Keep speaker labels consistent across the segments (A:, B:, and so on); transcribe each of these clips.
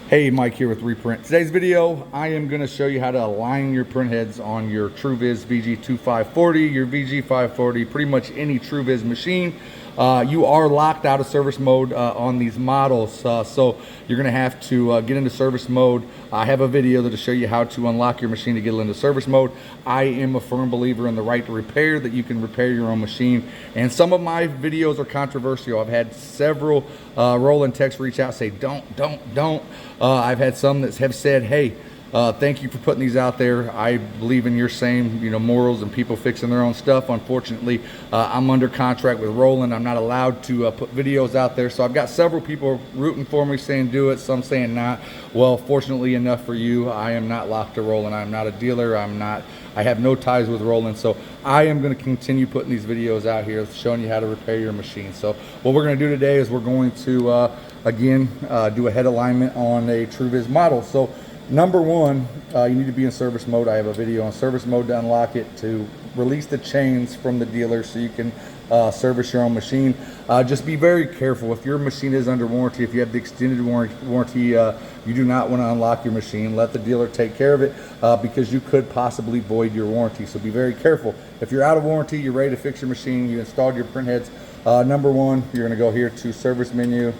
A: Hey, Mike here with Reprint. Today's video, I am going to show you how to align your print heads on your Truevis VG2 540, your VG 540, pretty much any Truevis machine. You are locked out of service mode on these models, so you're going to have to get into service mode. I have a video that'll show you how to unlock your machine to get into service mode. I am a firm believer in the right to repair, that you can repair your own machine. And some of my videos are controversial. I've had several Roland techs reach out, say don't. I've had some that have said, hey, thank you for putting these out there. I believe in your same, morals and people fixing their own stuff. Unfortunately, I'm under contract with Roland. I'm not allowed to put videos out there. So I've got several people rooting for me, saying do it, some saying not. Well, fortunately enough for you, I am not locked to Roland. I'm not a dealer. I have no ties with Roland. So I am going to continue putting these videos out here, showing you how to repair your machine. So what we're going to do today is we're going to, again, do a head alignment on a Truevis model. So number one, you need to be in service mode. I have a video on service mode to unlock it, to release the chains from the dealer so you can service your own machine. Just be very careful. If your machine is under warranty, if you have the extended warranty, you do not want to unlock your machine. Let the dealer take care of it because you could possibly void your warranty. So be very careful. If you're out of warranty, you're ready to fix your machine, you installed your print heads, number one, you're going to go here to service menu,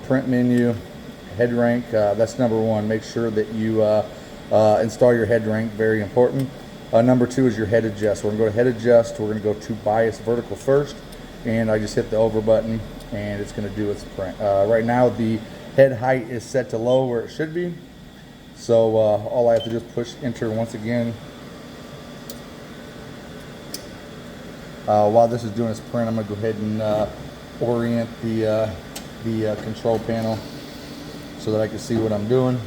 A: print menu, head rank. That's number one. Make sure that you install your head rank, very important. Number two is your head adjust. We're going to go to head adjust. We're going to go to bias vertical first, and I just hit the over button and it's going to do its print. Right now the head height is set to low where it should be, so all I have to do is push enter once again. While this is doing its print, I'm going to go ahead and orient the control panel so that I can see what I'm doing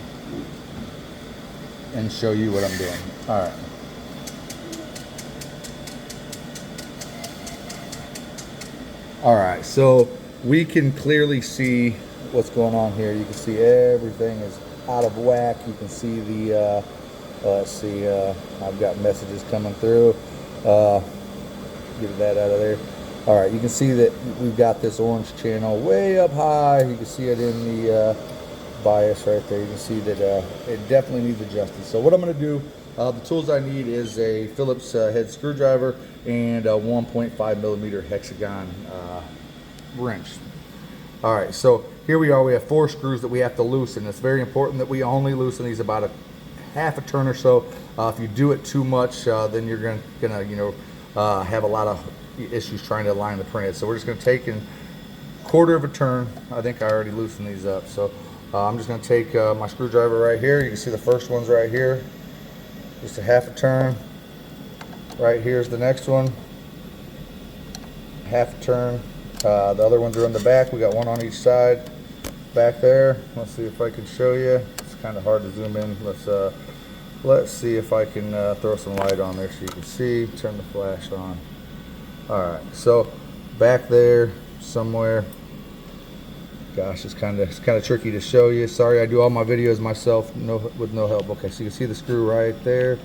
A: and show you what I'm doing. All right. All right, so we can clearly see what's going on here. You can see everything is out of whack. You can see the, let's see, I've got messages coming through. Get that out of there. All right, you can see that we've got this orange channel way up high. You can see it in the bias right there. You can see that it definitely needs adjusted. So what I'm going to do, the tools I need is a Phillips head screwdriver and a 1.5 millimeter hexagon wrench. All right, so here we are. We have 4 screws that we have to loosen. It's very important that we only loosen these about a half a turn or so. If you do it too much, then you're gonna have a lot of issues trying to align the print head. So we're just gonna take in quarter of a turn. I think I already loosened these up. So I'm just gonna take my screwdriver right here. You can see the first one's right here. Just a half a turn. Right here's the next one. Half a turn. The other ones are in the back. We got one on each side back there. Let's see if I can show you. It's kind of hard to zoom in. Let's see if I can throw some light on there so you can see. Turn the flash on. All right, so back there somewhere. Gosh, it's kind of tricky to show you. Sorry, I do all my videos myself, with no help. Okay, so you can see the screw right there.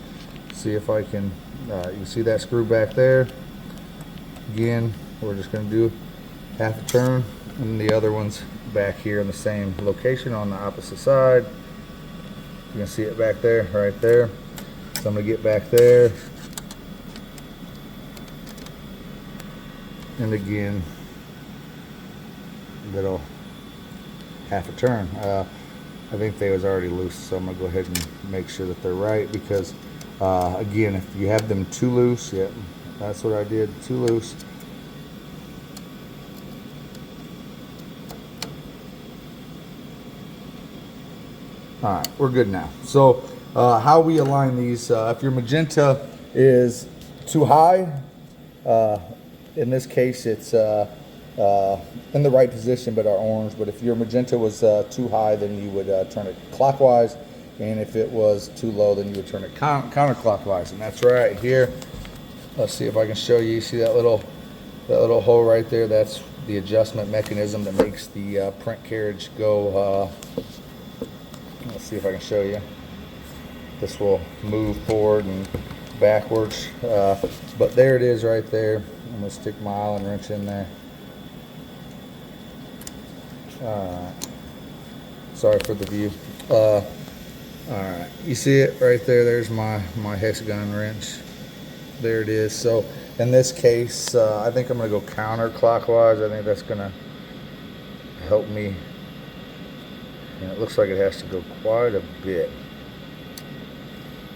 A: See if I can. You can see that screw back there. Again, we're just going to do half a turn, and the other one's back here in the same location on the opposite side. You can see it back there, right there. So I'm going to get back there, and again, little half a turn. I think they was already loose, so I'm gonna go ahead and make sure that they're right, because again, if you have them too loose, yeah, that's what I did, too loose. All right, we're good now. So how we align these, if your magenta is too high, in this case it's in the right position but are orange, but if your magenta was too high, then you would turn it clockwise, and if it was too low, then you would turn it counterclockwise, and that's right here. Let's see if I can show you. You see that little hole right there? That's the adjustment mechanism that makes the print carriage go. Let's see if I can show you. This will move forward and backwards, but there it is right there. I'm going to stick my Allen wrench in there. Alright, Sorry for the view. All right, you see it right there. There's my hexagon wrench. There it is. So in this case, I think I'm gonna go counterclockwise. I think that's gonna help me. And it looks like it has to go quite a bit.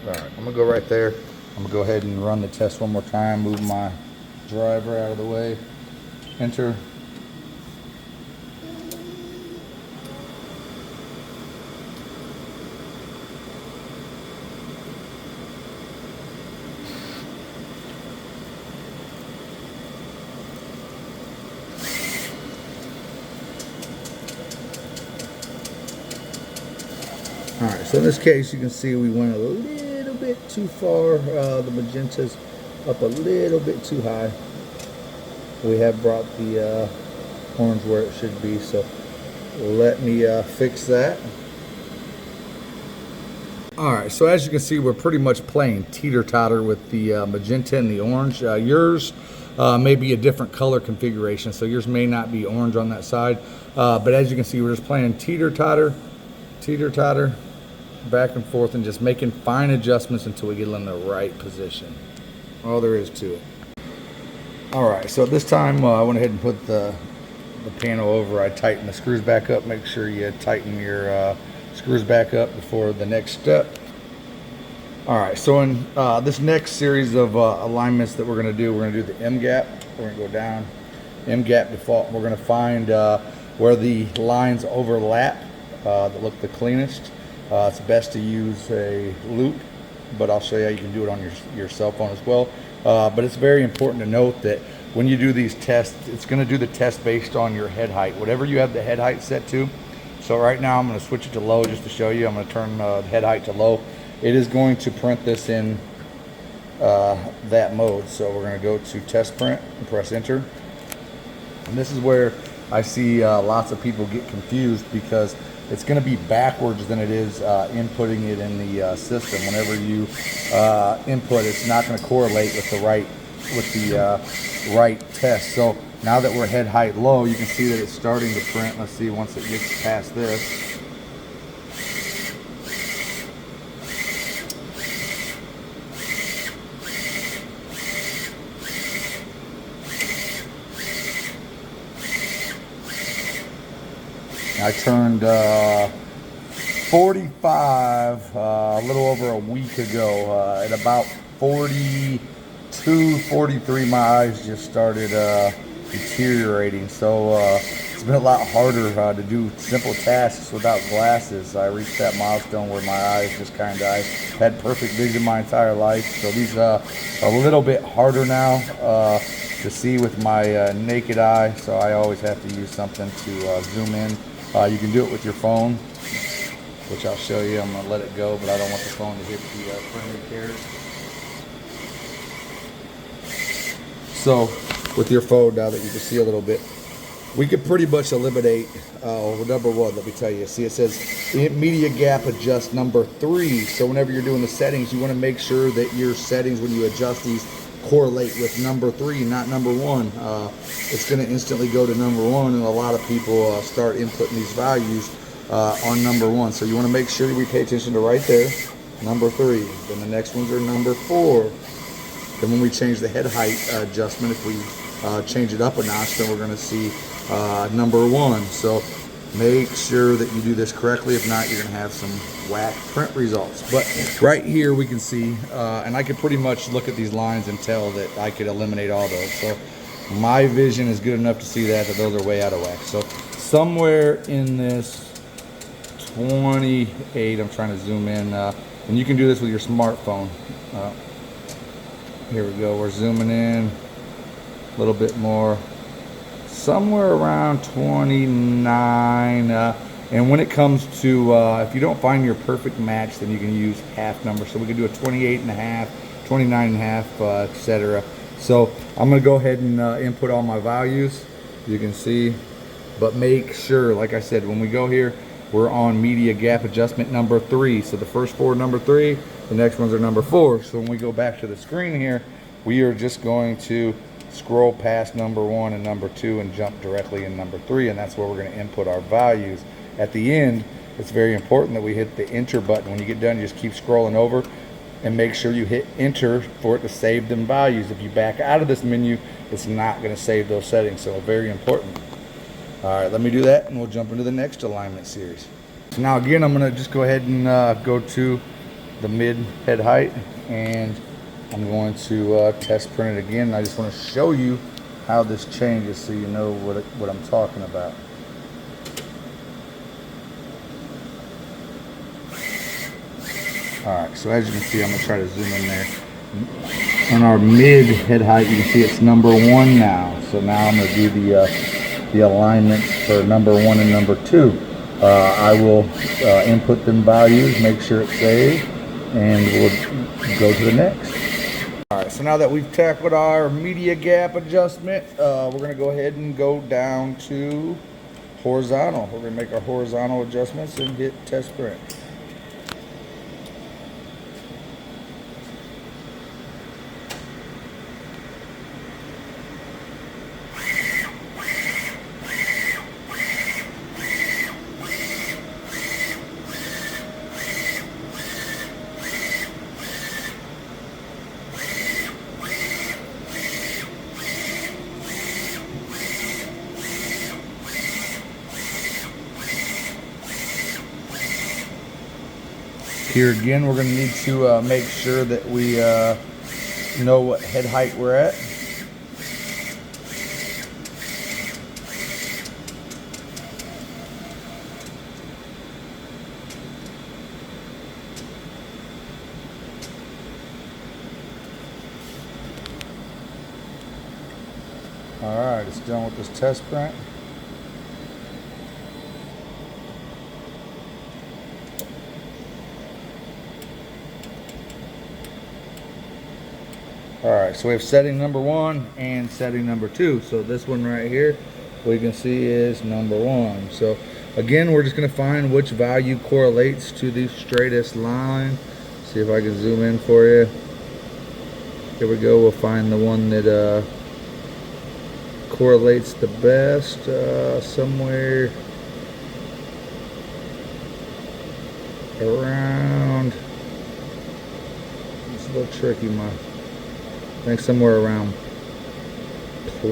A: All right, I'm gonna go right there. I'm gonna go ahead and run the test one more time. Move my driver out of the way. Enter. All right, so in this case, you can see we went a little bit too far. The magenta's up a little bit too high. We have brought the orange where it should be, so let me fix that. All right, so as you can see, we're pretty much playing teeter-totter with the magenta and the orange. Yours may be a different color configuration, so yours may not be orange on that side. But as you can see, we're just playing teeter-totter, teeter-totter, back and forth, and just making fine adjustments until we get it in the right position. All there is to it. All right, so this time I went ahead and put the panel over. I tightened the screws back up. Make sure you tighten your screws back up before the next step. All right, so in this next series of alignments that we're gonna do the M gap. We're gonna go down, M gap default. We're gonna find where the lines overlap that look the cleanest. It's best to use a loop, but I'll show you how you can do it on your cell phone as well. But it's very important to note that when you do these tests, it's going to do the test based on your head height, whatever you have the head height set to. So right now I'm going to switch it to low just to show you. I'm going to turn the head height to low. It is going to print this in that mode. So we're going to go to test print and press enter. And this is where I see lots of people get confused, because it's going to be backwards than it is inputting it in the system. Whenever you input, it's not going to correlate with the right test. So now that we're head height low, you can see that it's starting to print. Let's see once it gets past this. I turned 45 a little over a week ago. At about 42, 43, my eyes just started deteriorating. So it's been a lot harder to do simple tasks without glasses. I reached that milestone where my eyes just kind of, I had perfect vision my entire life. So these are a little bit harder now to see with my naked eye. So I always have to use something to zoom in. You can do it with your phone, which I'll show you. I'm going to let it go, but I don't want the phone to hit the printhead carriage. So with your phone, now that you can see a little bit, we could pretty much eliminate, number one, let me tell you. See, it says media gap adjust number 3. So whenever you're doing the settings, you want to make sure that your settings, when you adjust these, correlate with number 3, not number 1. It's going to instantly go to number 1, and a lot of people start inputting these values on number 1. So you want to make sure we pay attention to right there, number 3. Then the next ones are number 4. Then when we change the head height adjustment, if we change it up a notch, then we're going to see number 1. So make sure that you do this correctly. If not, you're going to have some whack print results. But right here we can see, and I could pretty much look at these lines and tell that I could eliminate all those. So my vision is good enough to see that those are way out of whack. So somewhere in this 28, I'm trying to zoom in, and you can do this with your smartphone. Here we go, we're zooming in a little bit more. Somewhere around 29, and when it comes to if you don't find your perfect match, then you can use half numbers. So we can do a 28 and a half, 29 and a half, etc. So I'm going to go ahead and input all my values, you can see, but make sure, like I said, when we go here, we're on media gap adjustment number 3. So the first 4 are number 3, the next ones are number 4. So when we go back to the screen here, we are just going to scroll past number 1 and number 2 and jump directly in number 3, and that's where we're going to input our values. At the end, it's very important that we hit the enter button. When you get done, you just keep scrolling over and make sure you hit enter for it to save them values. If you back out of this menu, it's not going to save those settings, so very important. All right, let me do that and we'll jump into the next alignment series. So now again, I'm going to just go ahead and go to the mid head height, and I'm going to test print it again. I just want to show you how this changes so you know what I'm talking about. Alright, so as you can see, I'm going to try to zoom in there. On our mid head height, you can see it's number 1 now. So now I'm going to do the alignments for number 1 and number 2. I will input them values, make sure it's saved, and we'll go to the next. Alright, so now that we've tackled our media gap adjustment, we're going to go ahead and go down to horizontal. We're going to make our horizontal adjustments and hit test print. Here again, we're going to need to make sure that we know what head height we're at. Alright, it's done with this test print. Alright, so we have setting number 1 and setting number 2. So this one right here, we can see is number 1. So again, we're just going to find which value correlates to the straightest line. See if I can zoom in for you. Here we go. We'll find the one that correlates the best somewhere around. It's a little tricky, I think somewhere around +1.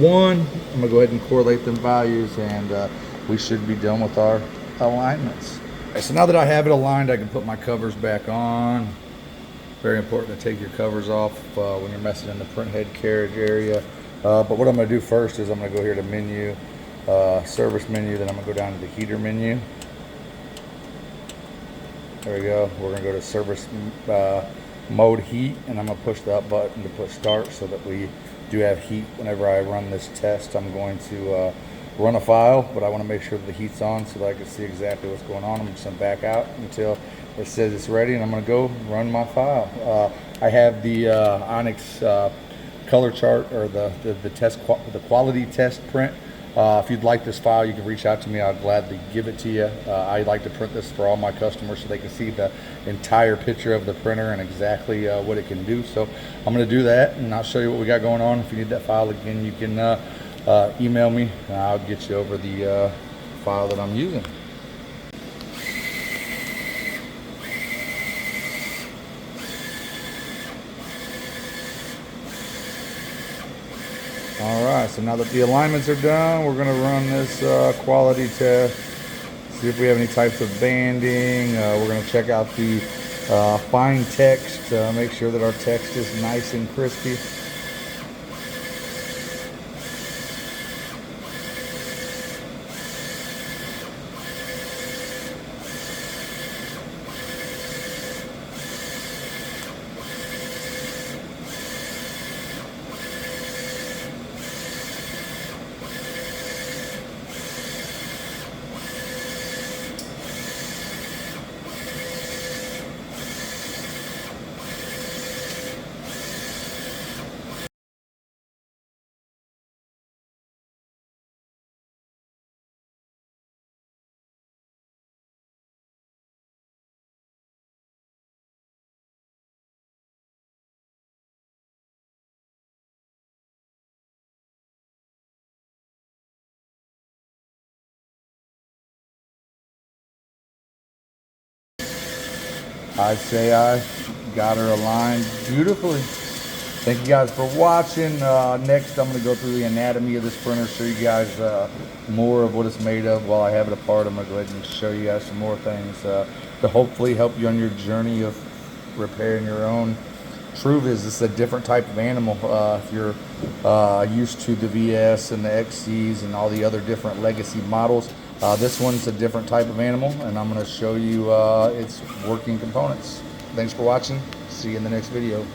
A: I'm gonna go ahead and correlate them values, and we should be done with our alignments. Okay, so now that I have it aligned, I can put my covers back on. Very important to take your covers off when you're messing in the printhead carriage area. But what I'm gonna do first is I'm gonna go here to menu, service menu, then I'm gonna go down to the heater menu. There we go. We're gonna go to service mode heat, and I'm going to push the up button to push start so that we do have heat whenever I run this test. I'm going to run a file, but I want to make sure that the heat's on so that I can see exactly what's going on. I'm just going to back out until it says it's ready, and I'm going to go run my file. I have the Onyx color chart, or the quality test print. If you'd like this file, you can reach out to me. I'll gladly give it to you. I like to print this for all my customers so they can see the entire picture of the printer and exactly what it can do. So I'm going to do that, and I'll show you what we got going on. If you need that file again, you can email me, and I'll get you over the file that I'm using. Alright, so now that the alignments are done, we're going to run this quality test, see if we have any types of banding. We're going to check out the fine text, make sure that our text is nice and crispy. I say I got her aligned beautifully. Thank you guys for watching. Next, I'm going to go through the anatomy of this printer, show you guys more of what it's made of. While I have it apart, I'm going to go ahead and show you guys some more things to hopefully help you on your journey of repairing your own Truevis. It's a different type of animal. If you're used to the VS and the XCs and all the other different legacy models, this one's a different type of animal, and I'm going to show you its working components. Thanks for watching. See you in the next video.